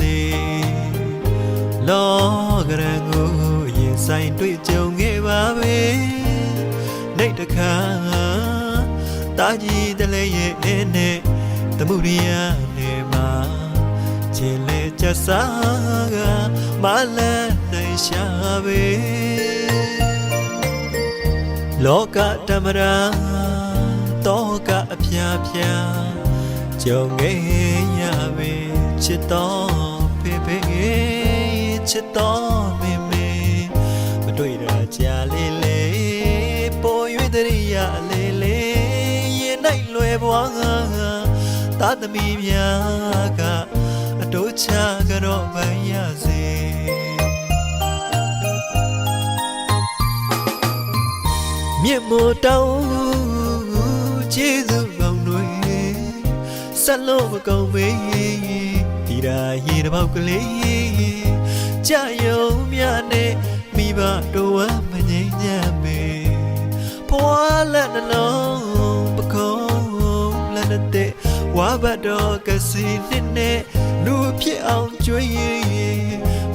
လေလောကရန်ကိုရင်ဆိုင်တွေ့ကြုံခဲ့ပါပဲနေတခါတာကြီးတလဲရဲ့နဲ့တမှုရိယာနေမှာခြေလဲချက်စားကမလန်းနိုင်ရှာပဲလောကဓမ္မရာတောကအဖျားဖျားကြုံခဲ့ရပဲချစ်တော်ဖေဖေချစ်တော်မေမေမတွေ့တာကြာလေးလေးပို၍တရိယာလေးလေးရင်နိုင်လွယ်ပွားသာသမီများကအတိုးချကတော့ပန်းရစေမြင့်မို့တောင်းကျေးဇူးကောင်းတွေဆက်လို့မကုန်မေးဒီရာရေတစ်ပေါက်ကလေးကြာယုံများနဲ့မိဘတော်ဝမ်းမငြိမ်းချမ်းမေဖွာလက်နှလုံးပခုံးလက်တဲ့ဝါဘတ်တော်ကစီနဲ့လူဖြစ်အောင်ကြွေး